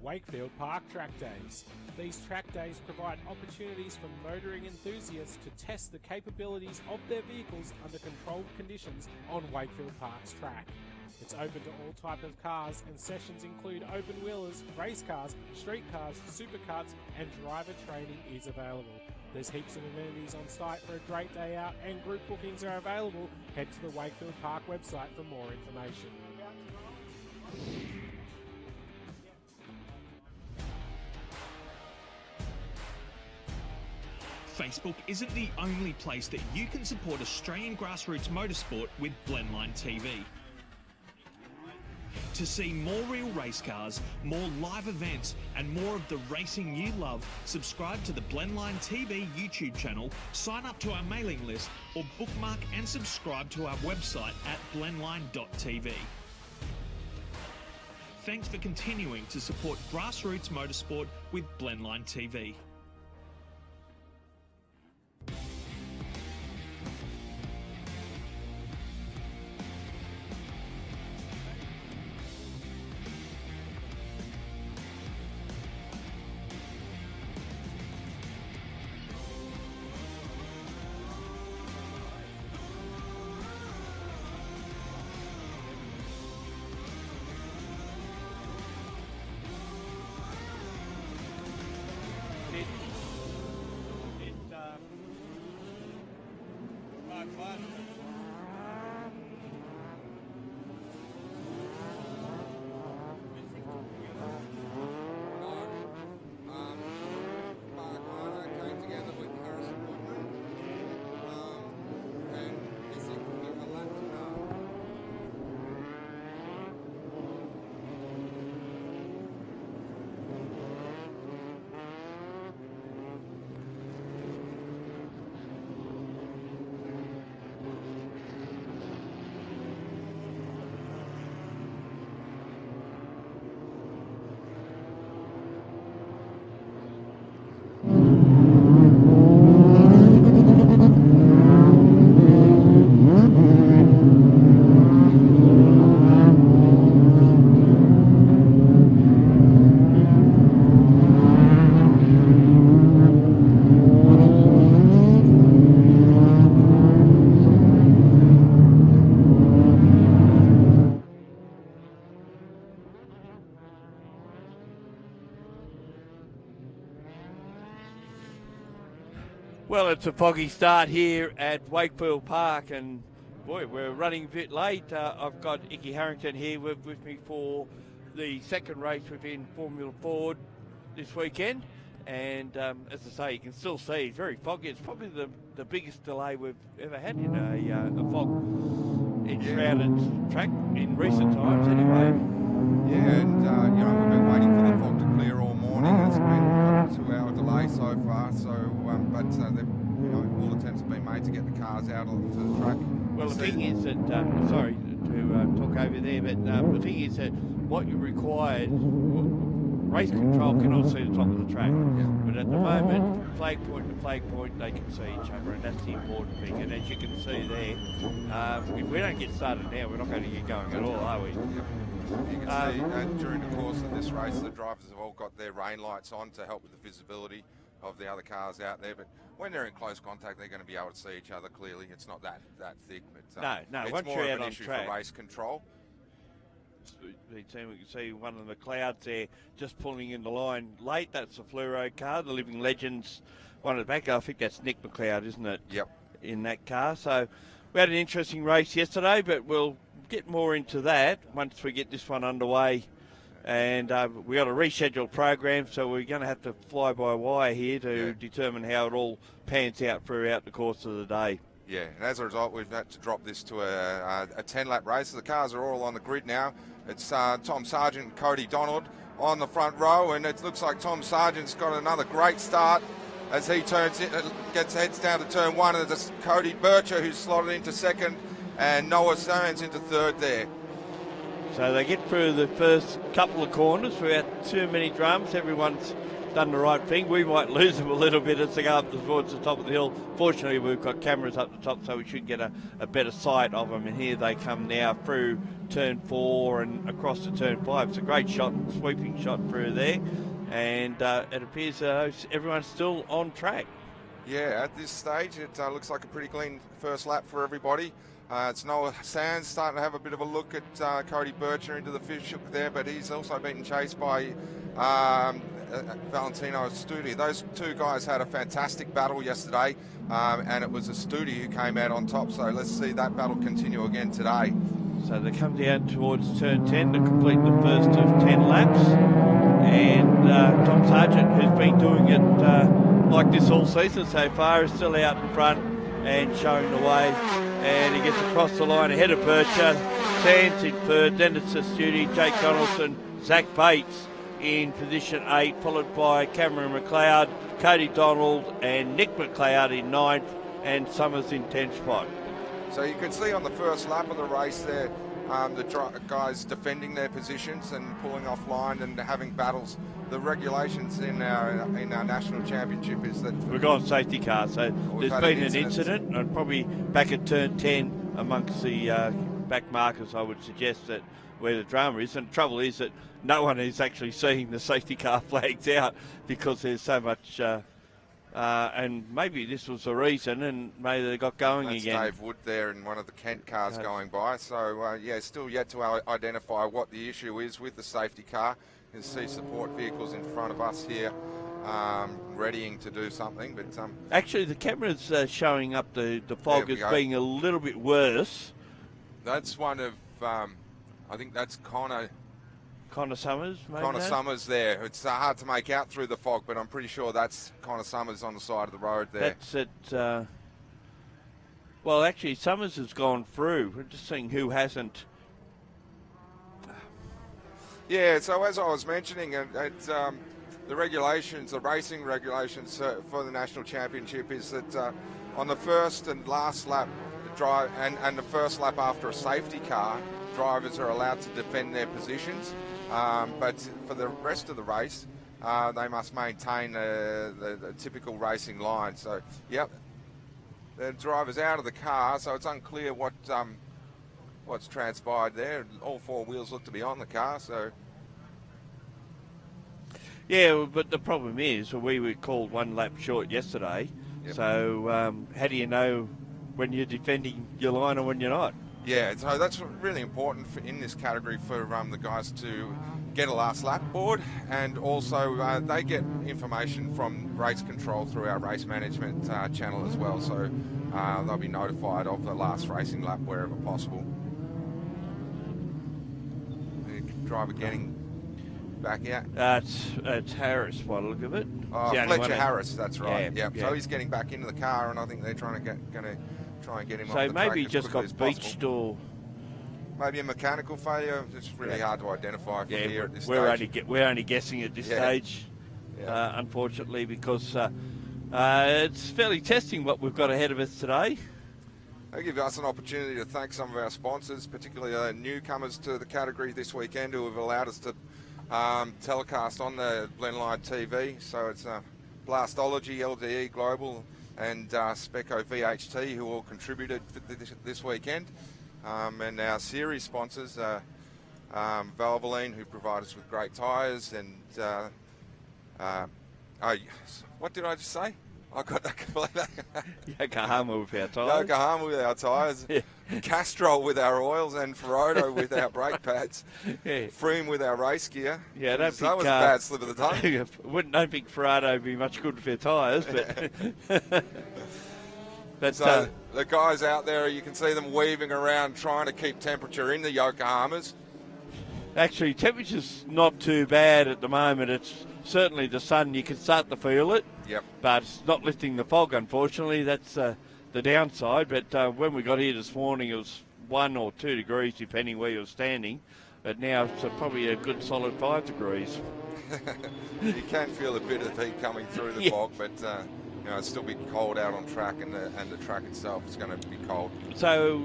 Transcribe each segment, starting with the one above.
Wakefield Park Track Days. These track days provide opportunities for motoring enthusiasts to test the capabilities of their vehicles under controlled conditions on Wakefield Park's track. It's open to all types of cars, and sessions include open wheelers, race cars, street cars, supercars, and driver training is available. There's heaps of amenities on site for a great day out, and group bookings are available. Head to the Wakefield Park website for more information. Facebook isn't the only place that you can support Australian grassroots motorsport with Blendline TV. To see more real race cars, more live events, and more of the racing you love, subscribe to the Blendline TV YouTube channel, sign up to our mailing list, or bookmark and subscribe to our website at blendline.tv. Thanks for continuing to support grassroots motorsport with Blendline TV. Well, it's a foggy start here at Wakefield Park, and boy, we're running a bit late. I've got Icky Harrington here with me for the second race within Formula Ford this weekend, and as I say, you can still see it's very foggy. It's probably the biggest delay we've ever had in a fog enshrouded track in recent times anyway. Yeah, and we've been waiting for the fog to clear all morning. It's been a 2-hour delay so far. But all attempts have been made to get the cars out onto the track. Well, the thing is that sorry to talk over there, but the thing is that what you required, race control cannot see the top of the track. Yeah. But at the moment, flag point to flag point, they can see each other, and that's the important thing. And as you can see there, if we don't get started now, we're not going to get going at all, are we? You can see during the course of this race, the drivers have all got their rain lights on to help with the visibility of the other cars out there. But when they're in close contact, they're going to be able to see each other clearly. It's not that thick. But, no. It's Once more you're of out an on issue track, for race control. we can see one of the clouds there just pulling in the line late. That's the fluoro car, the Living Legends one at the back. I think that's Nick McLeod, isn't it? Yep. In that car. So we had an interesting race yesterday, but we'll get more into that once we get this one underway. And we got a rescheduled program, so we're going to have to fly by wire here to determine how it all pans out throughout the course of the day. Yeah, and as a result, we've had to drop this to a 10-lap race. The cars are all on the grid now. It's Tom Sargent and Cody Donald on the front row, and it looks like Tom Sargent's got another great start as he turns in, heads down to turn one, and it's Cody Bircher who's slotted into second, and Noah Sands into third there. So they get through the first couple of corners without too many drums. Everyone's done the right thing. We might lose them a little bit as they go up towards the top of the hill. Fortunately, we've got cameras up the top, so we should get a better sight of them. And here they come now through turn 4 and across to turn 5. It's a great shot, sweeping shot through there, and it appears everyone's still on track. Yeah, at this stage, it looks like a pretty clean first lap for everybody. It's Noah Sands starting to have a bit of a look at Cody Bircher into the fifth hook there, but he's also being chased by Valentino Studi. Those two guys had a fantastic battle yesterday, and it was Studi who came out on top, so let's see that battle continue again today. So they come down towards turn 10 to complete the first of 10 laps, and Tom Sargent, who's been doing it like this all season so far, is still out in front and showing the way, and he gets across the line ahead of Bircher. Sands in third, then it's Studi, Jake Donaldson, Zach Bates in position 8, followed by Cameron McLeod, Cody Donald and Nick McLeod in 9th, and Summers in 10th spot. So you can see on the first lap of the race there, the guys defending their positions and pulling offline and having battles. The regulations in our national championship is that we've got safety cars, so there's been an incident, and probably back at turn 10 amongst the back markers, I would suggest that where the drama is. And the trouble is that no one is actually seeing the safety car flags out because there's so much. And maybe this was the reason, and maybe they got going That's again. Dave Wood there in one of the Kent cars going by. So, yeah, still yet to identify what the issue is with the safety car. You can see support vehicles in front of us here readying to do something. But actually, the camera's showing up the fog as being a little bit worse. That's one of, I think that's Connor Summers, maybe. Connor Summers there. It's hard to make out through the fog, but I'm pretty sure that's Connor Summers on the side of the road there. That's it. Well, actually, Summers has gone through. We're just seeing who hasn't. Yeah, so as I was mentioning, the regulations, the racing regulations for the national championship is that on the first and last lap drive and the first lap after a safety car, drivers are allowed to defend their positions. But for the rest of the race, they must maintain the typical racing line. So, yep, the driver's out of the car, so it's unclear what's transpired there. All four wheels look to be on the car, so. Yeah, but the problem is we were called 1 lap short yesterday. Yep. So how do you know when you're defending your line and when you're not? Yeah, so that's really important in this category for the guys to get a last lap board, and also they get information from race control through our race management channel as well, so they'll be notified of the last racing lap wherever possible. The driver getting back out. It's Harris by the look of it. Oh, Fletcher Harris, that's right. Yeah, So he's getting back into the car, and I think they're trying to try and get him off the track. So maybe he just got beached, or maybe a mechanical failure. It's really hard to identify from here at this stage. We're only guessing at this stage, unfortunately, because it's fairly testing what we've got ahead of us today. They give us an opportunity to thank some of our sponsors, particularly newcomers to the category this weekend, who have allowed us to telecast on the Blendline TV. So it's Blastology, LDE Global, and Speco VHT, who all contributed for this weekend. And our series sponsors, Valvoline, who provide us with great tyres, and what did I just say? I got that completely. Yokohama with our tyres. Yokohama with our tyres. Castrol with our oils, and Ferodo with our brake pads. Freem with our race gear. Yeah, that was a bad slip of the tongue. Don't think Ferrado would be much good for their tyres, but. But so the guys out there, you can see them weaving around trying to keep temperature in the Yokohamas. Actually, temperature's not too bad at the moment. It's certainly the sun, you can start to feel it. Yep. But it's not lifting the fog, unfortunately. That's the downside. But when we got here this morning, it was 1 or 2 degrees, depending where you're standing. But now it's probably a good solid 5 degrees. You can feel a bit of heat coming through the fog, but it'll still be cold out on track, and the track itself is going to be cold. So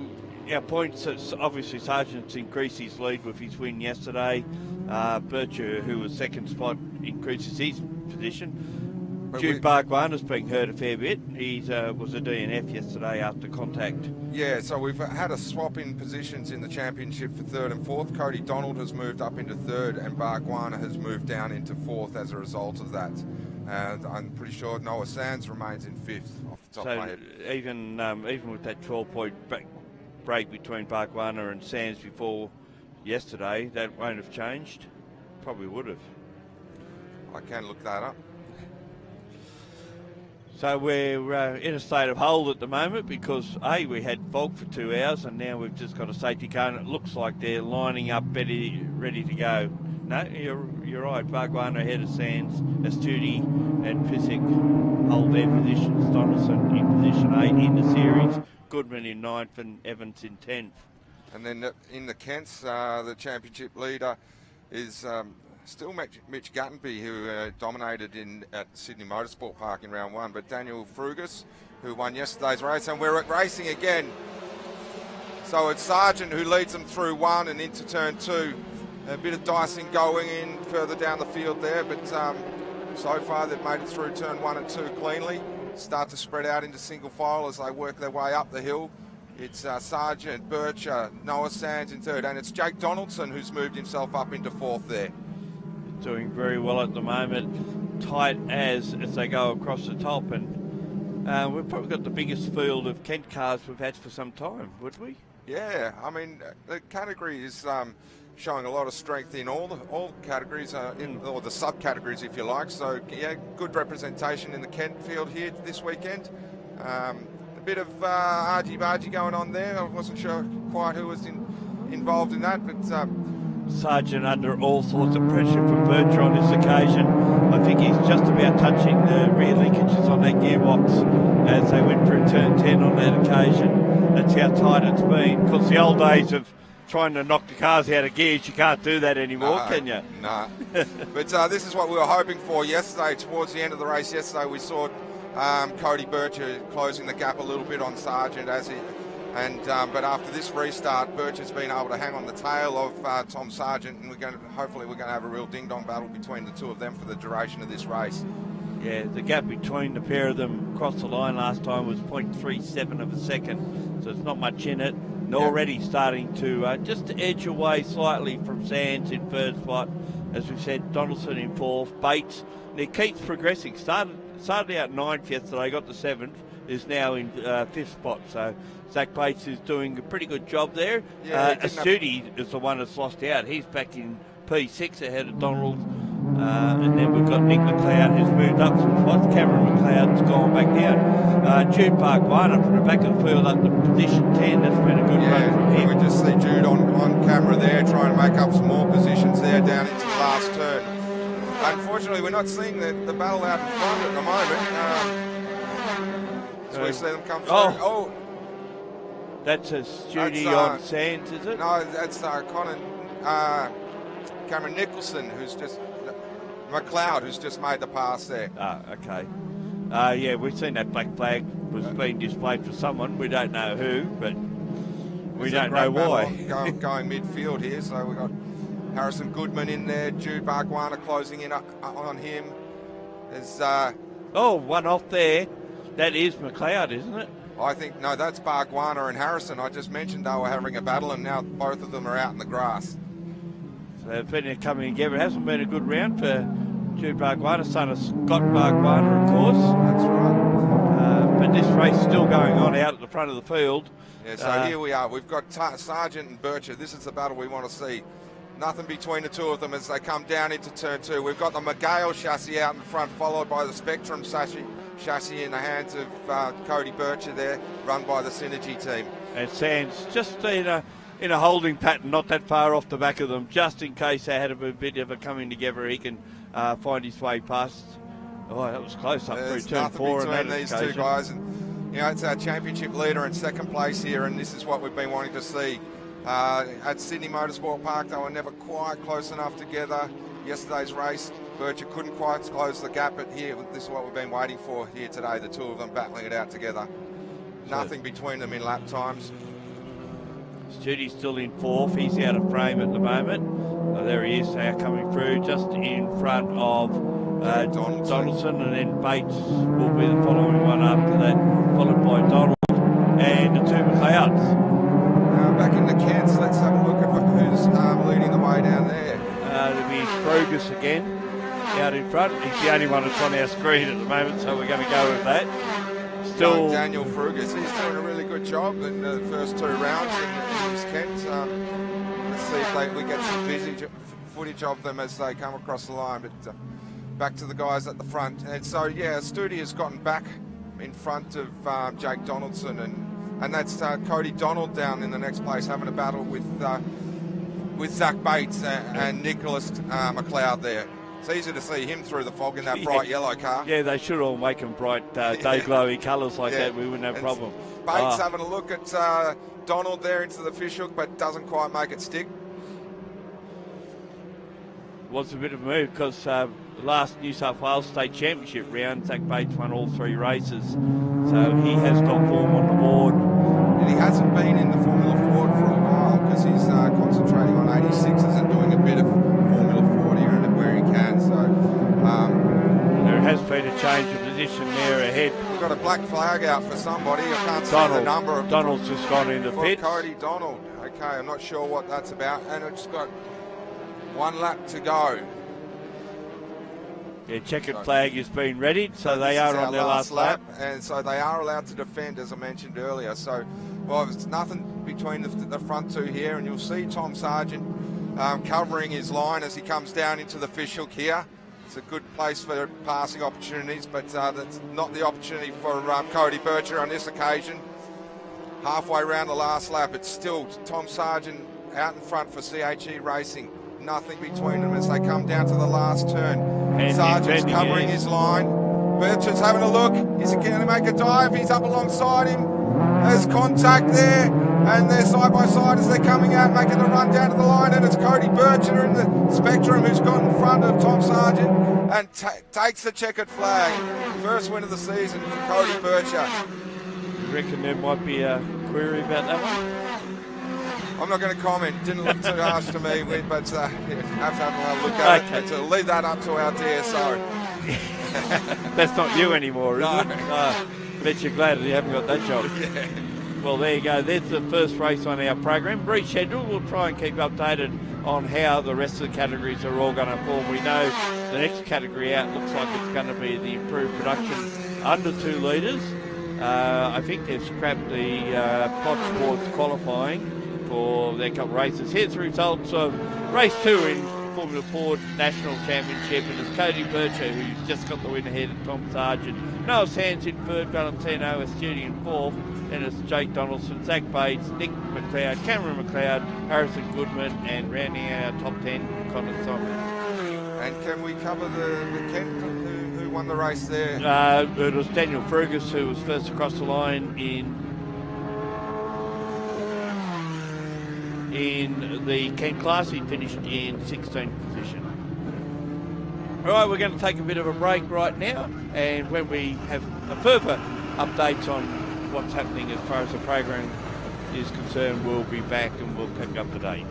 our points, obviously Sargent's increased his lead with his win yesterday. Bircher, who was second spot, increases his position. Jude Bargwanna's been hurt a fair bit. He was a DNF yesterday after contact. Yeah, so we've had a swap in positions in the championship for third and fourth. Cody Donald has moved up into third, and Bargwanna has moved down into fourth as a result of that. And I'm pretty sure Noah Sands remains in fifth off the top of my head. Even with that 12-point break between Bargwanna and Sands before yesterday, that won't have changed. Probably would have. I can look that up. So we're in a state of hold at the moment because, we had fog for 2 hours and now we've just got a safety car and it looks like they're lining up ready to go. No, you're right. Bargwanna ahead of Sands, Astudi and Pissick hold their positions. Donaldson in position 8 in the series. Goodman in 9th and Evans in 10th. And then in the Kents, the championship leader is still Mitch Gattenby, who dominated at Sydney Motorsport Park in round 1, but Daniel Frugas, who won yesterday's race, and we're racing again. So it's Sargent who leads them through 1 and into turn 2. A bit of dicing going in further down the field there, but so far they've made it through turn 1 and 2 cleanly. Start to spread out into single file as they work their way up the hill. It's Sargent, Bircher, Noah Sands in third, and it's Jake Donaldson who's moved himself up into fourth there. Doing very well at the moment, tight as they go across the top, and we've probably got the biggest field of Kent cars we've had for some time, would we? Yeah, I mean, the category is showing a lot of strength in all categories, or the subcategories, if you like. So, yeah, good representation in the Kent field here this weekend. A bit of argy-bargy going on there. I wasn't sure quite who was involved in that, but... Sargent under all sorts of pressure from Bircher on this occasion. I think he's just about touching the rear linkages on that gearbox as they went through turn 10 on that occasion. That's how tight it's been. Because the old days of trying to knock the cars out of gears, you can't do that anymore, can you? No. But this is what we were hoping for yesterday. Towards the end of the race yesterday, we saw Cody Bircher closing the gap a little bit on Sargent but after this restart, Bircher's been able to hang on the tail of Tom Sargent, and hopefully we're going to have a real ding-dong battle between the two of them for the duration of this race. Yeah, the gap between the pair of them across the line last time was 0.37 of a second, so it's not much in it. And already starting to just edge away slightly from Sands in third spot. As we said, Donaldson in fourth, Bates. It keeps progressing. Started out 9th yesterday, got to 7th, is now in 5th spot. So Zach Bates is doing a pretty good job there. Astudi is the one that's lost out. He's back in P6 ahead of Donald. And then we've got Nick McLeod who's moved up some spots. Cameron McLeod's gone back down. Jude Bargwanna from the back of the field up to position 10. That's been a good run from him. We just see Jude on camera there trying to make up some more positions there down into the last turn. Unfortunately, we're not seeing the battle out in front at the moment. So we see them come through. That's a Studi on Sands, is it? No, that's Cameron Nicholson, McLeod, who's just made the pass there. Okay. Yeah, we've seen that black flag was being displayed for someone. We don't know who, but we don't know why. Going midfield here, so we've got Harrison Goodman in there, Jude Bargwanna closing in on him. There's one off there. That is McLeod, isn't it? I think, no, that's Bargwanna and Harrison. I just mentioned they were having a battle, and now both of them are out in the grass. So they've been coming together. It hasn't been a good round for Jude Bargwanna, son of Scott Bargwanna, of course. That's right. But this race is still going on out at the front of the field. Yeah, so here we are. We've got Sargent and Bircher. This is the battle we want to see. Nothing between the two of them as they come down into turn 2. We've got the McGale chassis out in front, followed by the Spectrum chassis in the hands of Cody Bircher there, run by the Synergy team. And Sands just in a holding pattern, not that far off the back of them, just in case they had a bit of a coming together. He can find his way past. Oh, that was close up through turn 4. There's nothing between these two guys. And, it's our championship leader in second place here, and this is what we've been wanting to see. At Sydney Motorsport Park, they were never quite close enough together. Yesterday's race, Bircher couldn't quite close the gap, but here, this is what we've been waiting for here today, the two of them battling it out together. Nothing between them in lap times. Studi's still in 4th. He's out of frame at the moment. There he is now coming through just in front of Donaldson, and then Bates will be the following one after that, followed by Donald and the two McLeods. Back in the Kents, let's have a look at who's leading the way down there. It'll be Frugus again out in front. He's the only one that's on our screen at the moment, so we're going to go with that. Still, Daniel Frugus, he's doing a really good job in the first 2 rounds in East Kent. Let's see if we get some footage of them as they come across the line. But back to the guys at the front. And so, yeah, Studi has gotten back in front of Jake Donaldson, and that's Cody Donald down in the next place having a battle with Zach Bates and Nicholas McLeod there. It's easy to see him through the fog in that bright yellow car. Yeah, they should all make them bright, day glowy colours like that. We wouldn't have a problem. Bates having a look at Donald there into the fishhook, but doesn't quite make it stick. Was a bit of a move because the last New South Wales State Championship round, Zach Bates won all 3 races. So he has got form on the board. And he hasn't been in the Formula Ford for a while because he's concentrating on 86s and doing a bit of Formula Ford here and where he can. So there has been a change of position there ahead. We've got a black flag out for somebody. I can't see the number of Donald's just gone into pits. Cody Donald. Okay, I'm not sure what that's about. And it's got 1 lap to go. Yeah, checkered flag has been readied, so they are on their last lap. And so they are allowed to defend, as I mentioned earlier. So, well, it's nothing between the front 2 here, and you'll see Tom Sargent covering his line as he comes down into the fishhook here. It's a good place for passing opportunities, but that's not the opportunity for Cody Bircher on this occasion. Halfway around the last lap, it's still Tom Sargent out in front for CHE Racing. Nothing between them as they come down to the last turn. And Sargent's covering his line. Bircher's having a look. Is he going to make a dive? He's up alongside him. There's contact there, and they're side by side as they're coming out, making the run down to the line. And it's Cody Bircher in the Spectrum who's got in front of Tom Sargent and takes the checkered flag. First win of the season for Cody Bircher. You reckon there might be a query about that one? I'm not going to comment. Didn't look too harsh to me, but have to have a look at it. But leave that up to our DSO. That's not you anymore, is it? No. Bet you're glad that you haven't got that job. Yeah. Well, there you go. There's the first race on our program. Rescheduled. We'll try and keep updated on how the rest of the categories are all going to form. We know the next category out looks like it's going to be the improved production under 2 litres. I think they've scrapped the Pod Sports qualifying for their couple races. Here's the results of race 2 in Formula Ford National Championship, and it's Cody Bircher who just got the win ahead of Tom Sargent. Noah Sands in 3rd, Valentino Estudi in 4th, then it's Jake Donaldson, Zach Bates, Nick McLeod, Cameron McLeod, Harrison Goodman, and rounding our top 10, Connor Simon. And can we cover the Kent, who won the race there? It was Daniel Frugus who was first across the line in the Kent class. He finished in 16th position. All right, we're going to take a bit of a break right now, and when we have a further updates on what's happening as far as the program is concerned, we'll be back and we'll keep you up to date.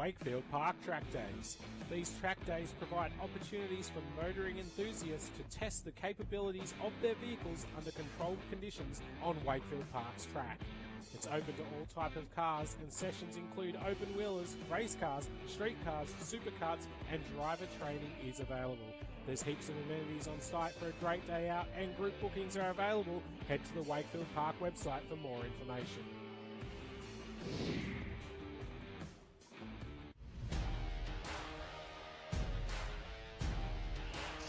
Wakefield Park Track Days. These track days provide opportunities for motoring enthusiasts to test the capabilities of their vehicles under controlled conditions on Wakefield Park's track. It's open to all types of cars, and sessions include open wheelers, race cars, street cars, supercarts, and driver training is available. There's heaps of amenities on site for a great day out, and group bookings are available. Head to the Wakefield Park website for more information.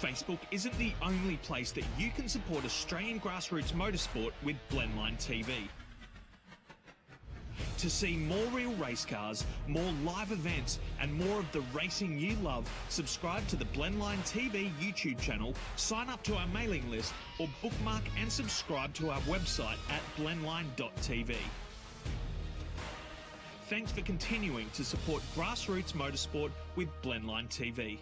Facebook isn't the only place that you can support Australian grassroots motorsport with Blendline TV. To see more real race cars, more live events, and more of the racing you love, subscribe to the Blendline TV YouTube channel, sign up to our mailing list, or bookmark and subscribe to our website at blendline.tv. Thanks for continuing to support grassroots motorsport with Blendline TV.